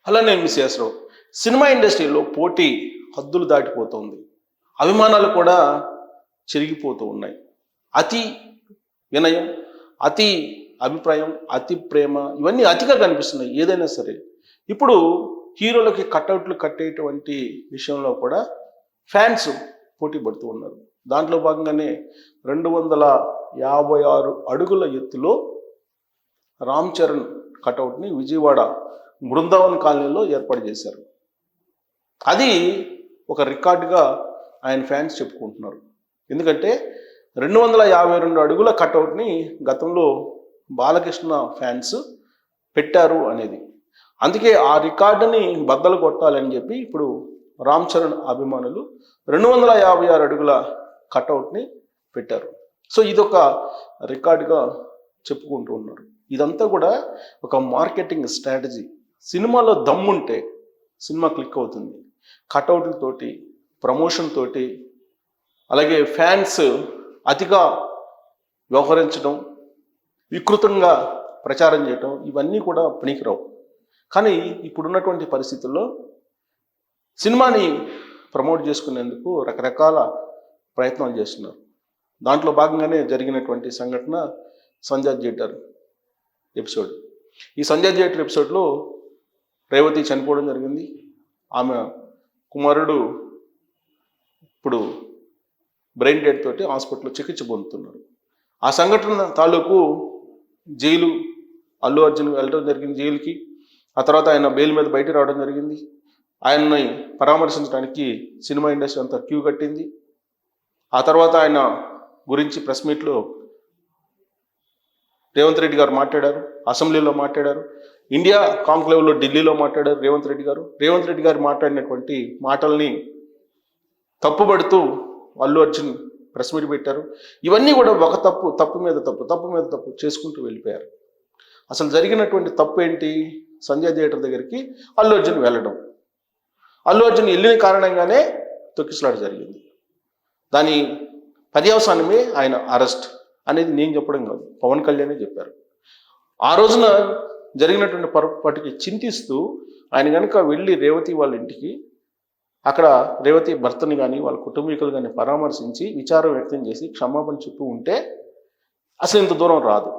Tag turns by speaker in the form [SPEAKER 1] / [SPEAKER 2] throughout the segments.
[SPEAKER 1] అలా నేను miss cinema ఇండస్ట్రీలో పోటీ హద్దులు దాటిపోతుంది. అభిమానాలు కూడా చెరిగిపోతూ ఉన్నాయి. అతి వినయం, అతి అభిప్రాయం, అతి ప్రేమ ఇవన్నీ అతిగా కనిపిస్తున్నాయి ఏదైనా సరే. ఇప్పుడు హీరోలకి కట్అవుట్లు కట్టేటువంటి విషయంలో కూడా ఫ్యాన్స్ పోటీ పడుతూ ఉన్నారు. దాంట్లో భాగంగానే 256 అడుగుల ఎత్తులో రామ్ చరణ్ కటౌట్ని విజయవాడ బృందావన్ కాలనీలో ఏర్పాటు చేశారు. అది ఒక రికార్డుగా ఆయన ఫ్యాన్స్ చెప్పుకుంటున్నారు. ఎందుకంటే 252 అడుగుల కటౌట్ని గతంలో బాలకృష్ణ ఫ్యాన్స్ పెట్టారు అనేది. అందుకే ఆ రికార్డుని బద్దలు కొట్టాలని చెప్పి ఇప్పుడు రామ్ చరణ్ అభిమానులు 256 అడుగుల కటౌట్ని పెట్టారు. సో ఇదొక రికార్డుగా చెప్పుకుంటూ ఉన్నారు. ఇదంతా కూడా ఒక మార్కెటింగ్ స్ట్రాటజీ. సినిమాలో దమ్ముంటే సినిమా క్లిక్ అవుతుంది. కటౌట్లతోటి, ప్రమోషన్ తోటి, అలాగే ఫ్యాన్స్ అతిగా వ్యవహరించడం, వికృతంగా ప్రచారం చేయటం ఇవన్నీ కూడా పనికిరావు. కానీ ఇప్పుడున్నటువంటి పరిస్థితుల్లో సినిమాని ప్రమోట్ చేసుకునేందుకు రకరకాల ప్రయత్నాలు చేస్తున్నారు. దాంట్లో భాగంగానే జరిగినటువంటి సంఘటన సంజయ్ థియేటర్ ఎపిసోడ్. ఈ సంజయ్ థియేటర్ ఎపిసోడ్లో రేవతి చనిపోవడం జరిగింది. ఆమె కుమారుడు ఇప్పుడు బ్రెయిన్ డెడ్ తోటి హాస్పిటల్లో చికిత్స పొందుతున్నారు. ఆ సంఘటన తాలూకు జైలు అల్లు అర్జున్ వెళ్ళడం జరిగింది జైలుకి. ఆ తర్వాత ఆయన బెయిల్ మీద బయట రావడం జరిగింది. ఆయన్ని పరామర్శించడానికి సినిమా ఇండస్ట్రీ అంతా క్యూ కట్టింది. ఆ తర్వాత ఆయన గురించి ప్రెస్ మీట్లో రేవంత్ రెడ్డి గారు మాట్లాడారు, అసెంబ్లీలో మాట్లాడారు, ఇండియా కాంక్లేవ్లో ఢిల్లీలో మాట్లాడారు రేవంత్ రెడ్డి గారు. రేవంత్ రెడ్డి గారు మాట్లాడినటువంటి మాటల్ని తప్పుపడుతూ అల్లు అర్జున్ ప్రెస్ మీట్ పెట్టారు. ఇవన్నీ కూడా ఒక తప్పు మీద తప్పు చేసుకుంటూ వెళ్ళిపోయారు. అసలు జరిగినటువంటి తప్పు ఏంటి? సంజయ్ థియేటర్ దగ్గరికి అల్లు అర్జున్ వెళ్ళడం, అల్లు అర్జున్ వెళ్ళిన కారణంగానే తొక్కిసలాట జరిగింది. దాని పర్యవసానమే ఆయన అరెస్ట్ అనేది నేను చెప్పడం కాదు, పవన్ కళ్యాణే చెప్పారు. ఆ రోజున జరిగినటువంటి పొరపాటుకి చింతిస్తూ ఆయన కనుక వెళ్ళి రేవతి వాళ్ళ ఇంటికి, అక్కడ రేవతి భర్తని కానీ వాళ్ళ కుటుంబీకులు కానీ పరామర్శించి విచారం వ్యక్తం చేసి క్షమాపణ చెప్పి ఉంటే అసలు ఇంత దూరం రాదు.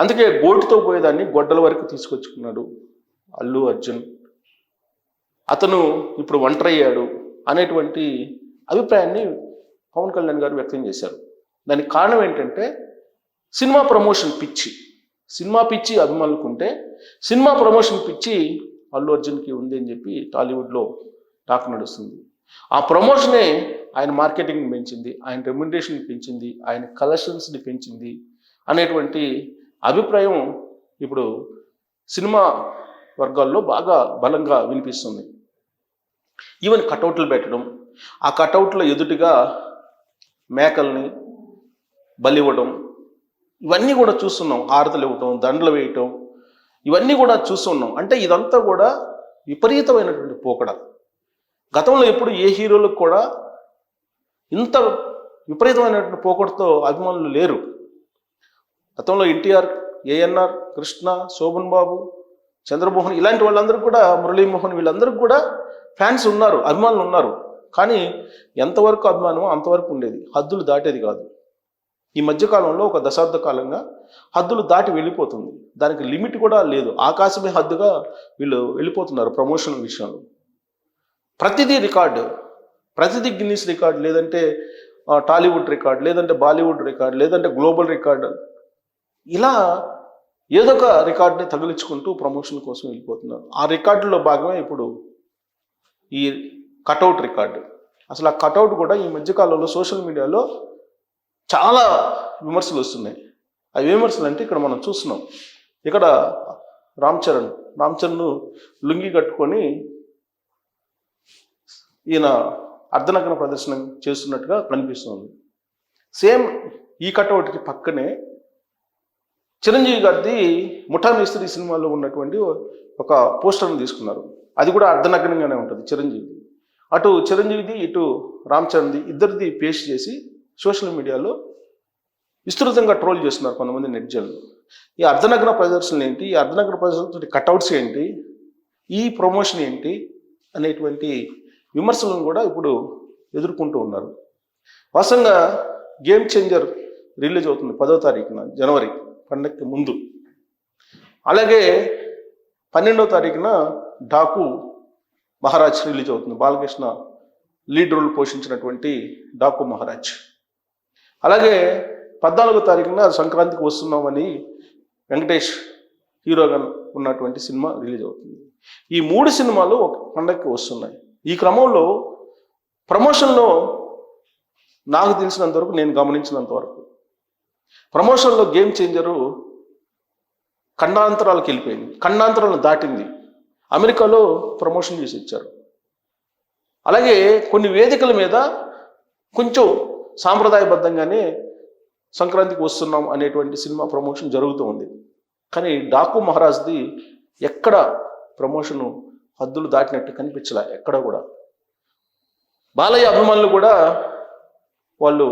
[SPEAKER 1] అందుకే గోటితో పోయేదాన్ని గొడ్డల వరకు తీసుకొచ్చుకున్నాడు అల్లు అర్జున్. అతను ఇప్పుడు ఒంటరయ్యాడు అనేటువంటి అభిప్రాయాన్ని పవన్ కళ్యాణ్ గారు వ్యక్తం చేశారు. దానికి కారణం ఏంటంటే సినిమా ప్రమోషన్ పిచ్చి అభిమానులుకుంటే సినిమా ప్రమోషన్ పిచ్చి అల్లు అర్జున్కి ఉంది అని చెప్పి టాలీవుడ్లో టాక్ నడుస్తుంది. ఆ ప్రమోషనే ఆయన మార్కెటింగ్ పెంచింది, ఆయన రెమ్యునరేషన్ పెంచింది, ఆయన కలెక్షన్స్ని పెంచింది అనేటువంటి అభిప్రాయం ఇప్పుడు సినిమా వర్గాల్లో బాగా బలంగా వినిపిస్తుంది. ఈవెన్ కటౌట్లు పెట్టడం, ఆ కటౌట్ల ఎదుటిగా మేకల్ని బలివ్వడం ఇవన్నీ కూడా చూస్తున్నాం. హారతలు ఇవ్వటం, దండలు వేయటం ఇవన్నీ కూడా చూస్తున్నాం. అంటే ఇదంతా కూడా విపరీతమైనటువంటి పోకడ. గతంలో ఎప్పుడు ఏ హీరోలకు కూడా ఇంత విపరీతమైనటువంటి పోకడతో అభిమానులు లేరు. గతంలో ఎన్టీఆర్, ఏఎన్ఆర్, కృష్ణ, శోభన్ బాబు, చంద్రమోహన్ ఇలాంటి వాళ్ళందరూ కూడా, మురళీమోహన్ వీళ్ళందరికీ కూడా ఫ్యాన్స్ ఉన్నారు, అభిమానులు ఉన్నారు. కానీ ఎంతవరకు అభిమానం అంతవరకు ఉండేది, హద్దులు దాటేది కాదు. ఈ మధ్యకాలంలో ఒక దశాబ్ద కాలంగా హద్దులు దాటి వెళ్ళిపోతుంది. దానికి లిమిట్ కూడా లేదు, ఆకాశమే హద్దుగా వీళ్ళు వెళ్ళిపోతున్నారు ప్రమోషన్ విషయంలో. ప్రతిదీ రికార్డు, ప్రతిదీ గిన్నిస్ రికార్డు, లేదంటే టాలీవుడ్ రికార్డు, లేదంటే బాలీవుడ్ రికార్డు, లేదంటే గ్లోబల్ రికార్డు, ఇలా ఏదో ఒక రికార్డుని తగిలించుకుంటూ ప్రమోషన్ కోసం వెళ్ళిపోతున్నారు. ఆ రికార్డులో భాగమే ఇప్పుడు ఈ కటౌట్ రికార్డు. అసలు ఆ కటౌట్ కూడా ఈ మధ్యకాలంలో సోషల్ మీడియాలో చాలా విమర్శలు వస్తున్నాయి. ఆ విమర్శలు అంటే ఇక్కడ మనం చూస్తున్నాం. ఇక్కడ రామ్ చరణ్ లుంగి కట్టుకొని ఈయన అర్ధనగ్న ప్రదర్శన చేస్తున్నట్టుగా కనిపిస్తుంది. సేమ్ ఈ కటౌట్కి పక్కనే చిరంజీవి గారిది ముఠా మేస్త్రి సినిమాలో ఉన్నటువంటి ఒక పోస్టర్ని తీసుకున్నారు. అది కూడా అర్ధనగ్నంగానే ఉంటుంది చిరంజీవి. అటు చిరంజీవిది, ఇటు రామ్ చరణ్ది ఇద్దరిది పేస్ట్ చేసి సోషల్ మీడియాలో విస్తృతంగా ట్రోల్ చేస్తున్నారు కొంతమంది నెటిజన్లు. ఈ అర్ధనగ్న ప్రదర్శనలు ఏంటి, ఈ అర్ధనగ్న ప్రదర్శనతో కటౌట్స్ ఏంటి, ఈ ప్రమోషన్ ఏంటి అనేటువంటి విమర్శలను కూడా ఇప్పుడు ఎదుర్కొంటూ ఉన్నారు. వాస్తవంగా గేమ్ చేంజర్ రిలీజ్ అవుతుంది 10వ తారీఖున జనవరి పండగకి ముందు. అలాగే 12వ తారీఖున డాకు మహారాజ్ రిలీజ్ అవుతుంది. బాలకృష్ణ లీడ్ రోల్ పోషించినటువంటి డాకు మహారాజ్. అలాగే 14వ తారీఖున సంక్రాంతికి వస్తున్నామని వెంకటేష్ హీరోగా ఉన్నటువంటి సినిమా రిలీజ్ అవుతుంది. ఈ 3 సినిమాలు ఒక పండగకి వస్తున్నాయి. ఈ క్రమంలో ప్రమోషన్లో నాకు తెలిసినంత వరకు, నేను గమనించినంత వరకు ప్రమోషన్లో గేమ్ చేంజరు ఖండాంతరాలకు వెళ్ళిపోయింది, ఖండాంతరాలను దాటింది. అమెరికాలో ప్రమోషన్ చేసి ఇచ్చారు. అలాగే కొన్ని వేదికల మీద కొంచెం సాంప్రదాయబద్ధంగానే సంక్రాంతికి వస్తున్నాం అనేటువంటి సినిమా ప్రమోషన్ జరుగుతూ ఉంది. కానీ డాకు మహారాజ్ది ఎక్కడ ప్రమోషను హద్దులు దాటినట్టు కనిపించలే ఎక్కడ కూడా. బాలయ్య అభిమానులు కూడా వాళ్ళు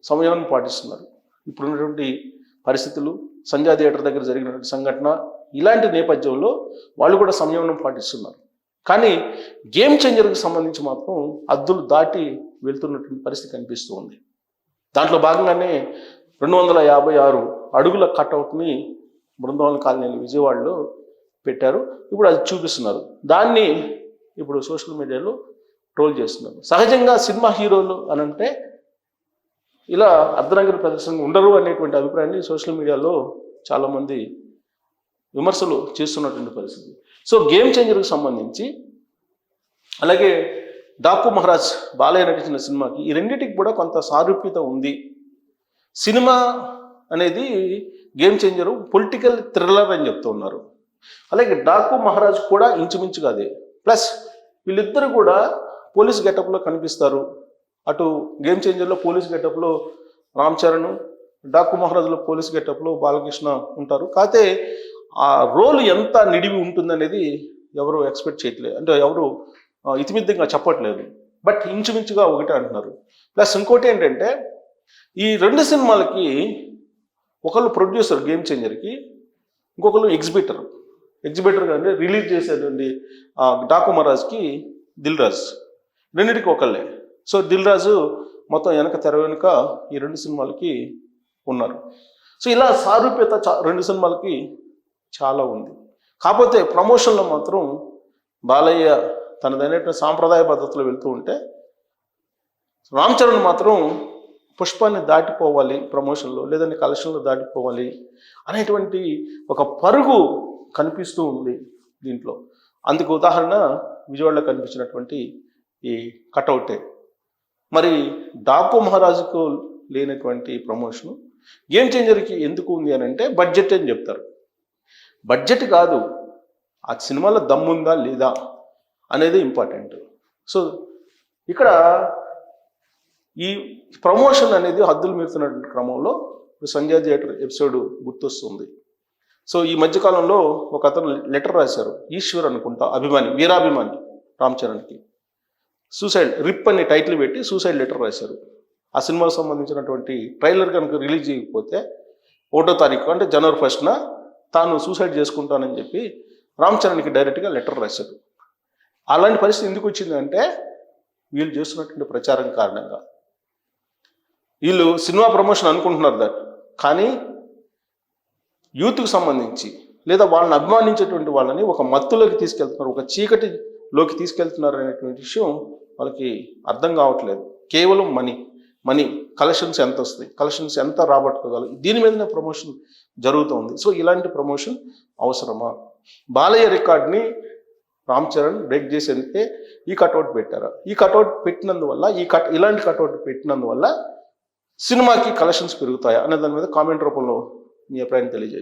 [SPEAKER 1] సమయాన్ని పాటిస్తున్నారు. ఇప్పుడున్నటువంటి పరిస్థితులు, సంధ్యా థియేటర్ దగ్గర జరిగినటువంటి సంఘటన, ఇలాంటి నేపథ్యంలో వాళ్ళు కూడా సంయమనం పాటిస్తున్నారు. కానీ గేమ్ చేంజర్కి సంబంధించి మాత్రం హద్దులు దాటి వెళ్తున్నటువంటి పరిస్థితి కనిపిస్తూ ఉంది. దాంట్లో భాగంగానే 256 అడుగుల కట్అవుట్ని బృందావన కాలనీ విజయవాడలో పెట్టారు. ఇప్పుడు అది చూపిస్తున్నారు. దాన్ని ఇప్పుడు సోషల్ మీడియాలో ట్రోల్ చేస్తున్నారు. సహజంగా సినిమా హీరోలు అనంటే ఇలా అర్ధనగర ప్రదర్శన ఉండరు అనేటువంటి అభిప్రాయాన్ని సోషల్ మీడియాలో చాలామంది విమర్శలు చేస్తున్నటువంటి పరిస్థితి. సో గేమ్ చేంజర్కి సంబంధించి, అలాగే డాకు మహారాజ్ బాలయ్య నటించిన సినిమాకి, ఈ రెండింటికి కూడా కొంత సారూప్యత ఉంది. సినిమా అనేది గేమ్ చేంజరు పొలిటికల్ థ్రిల్లర్ అని చెప్తూ ఉన్నారు. అలాగే డాకు మహారాజ్ కూడా ఇంచుమించుగా అదే. ప్లస్ వీళ్ళిద్దరు కూడా పోలీస్ గెటప్లో కనిపిస్తారు. అటు గేమ్ చేంజర్లో పోలీస్ గెటప్లో రామ్ చరణ్, డాకు మహారాజ్లో పోలీస్ గెటప్లో బాలకృష్ణ ఉంటారు. కాకపోతే ఆ రోల్ ఎంత నిడివి ఉంటుందనేది ఎవరు ఎక్స్పెక్ట్ చేయట్లేదు, అంటే ఎవరు ఇతిమిద్దంగా చెప్పట్లేదు. బట్ ఇంచుమించుగా ఒకటే అంటున్నారు. ప్లస్ ఇంకోటి ఏంటంటే, ఈ 2 సినిమాలకి ఒకళ్ళు ప్రొడ్యూసర్ గేమ్ చేంజర్కి, ఇంకొకళ్ళు ఎగ్జిబిటర్ అంటే రిలీజ్ చేసేటువంటి డాకు మహారాజ్కి దిల్ రాజు, రెండింటికి ఒకళ్ళే. సో దిల్ రాజు మొత్తం తెర వెనుక ఈ 2 సినిమాలకి ఉన్నారు. సో ఇలా సారూప్యత 2 సినిమాలకి చాలా ఉంది. కాకపోతే ప్రమోషన్లో మాత్రం బాలయ్య తనదైనటువంటి సాంప్రదాయ పద్ధతిలో వెళ్తూ ఉంటే, రామ్ చరణ్ మాత్రం పుష్పాన్ని దాటిపోవాలి ప్రమోషన్లో, లేదంటే కలెక్షన్లో దాటిపోవాలి అనేటువంటి ఒక పరుగు కనిపిస్తూ ఉంది దీంట్లో. అందుకు ఉదాహరణ విజయవాడలో కనిపించినటువంటి ఈ కటౌటే. మరి డాకు మహారాజుకు లేనటువంటి ప్రమోషను గేమ్ చేంజర్కి ఎందుకు ఉంది అని అంటే, బడ్జెట్ అని చెప్తారు. బడ్జెట్ కాదు, ఆ సినిమాలో దమ్ముందా లేదా అనేది ఇంపార్టెంట్. సో ఇక్కడ ఈ ప్రమోషన్ అనేది హద్దులు మీరుతున్నటువంటి క్రమంలో సంధ్యా థియేటర్ ఎపిసోడ్ గుర్తొస్తుంది. సో ఈ మధ్యకాలంలో ఒక అతను లెటర్ రాశారు, ఈశ్వర్ అనుకుంటా, వీరాభిమాని రామ్ చరణ్కి. సూసైడ్ రిప్ అని టైటిల్ పెట్టి సూసైడ్ లెటర్ రాశారు. ఆ సినిమాకు సంబంధించినటువంటి ట్రైలర్ కనుక రిలీజ్ చేయకపోతే 1వ తారీఖు అంటే జనవరి 1న తాను సూసైడ్ చేసుకుంటానని చెప్పి రామ్ చరణ్కి డైరెక్ట్గా లెటర్ రాశారు. అలాంటి పరిస్థితి ఎందుకు వచ్చిందంటే, వీళ్ళు చేస్తున్నటువంటి ప్రచారం కారణంగా. వీళ్ళు సినిమా ప్రమోషన్ అనుకుంటున్నారు దాన్ని, కానీ యూత్కు సంబంధించి లేదా వాళ్ళని అభిమానించేటువంటి వాళ్ళని ఒక మత్తులోకి తీసుకెళ్తున్నారు, ఒక చీకటిలోకి తీసుకెళ్తున్నారు అనేటువంటి విషయం వాళ్ళకి అర్థం కావట్లేదు. కేవలం మనీ కలెక్షన్స్ ఎంత వస్తాయి, కలెక్షన్స్ ఎంత రాబట్టుకోగలరు, దీని మీదనే ప్రమోషన్ జరుగుతుంది. సో ఇలాంటి ప్రమోషన్ అవసరమా? బాలయ్య రికార్డ్ని రామ్ చరణ్ బ్రేక్ చేసేందుకే ఈ కట్అవుట్ పెట్టారు. ఈ కట్అవుట్ పెట్టినందువల్ల, ఇలాంటి కట్అవుట్ పెట్టినందువల్ల సినిమాకి కలెక్షన్స్ పెరుగుతాయా అనే దాని మీద కామెంట్ రూపంలో మీ అభిప్రాయం తెలియజేయండి.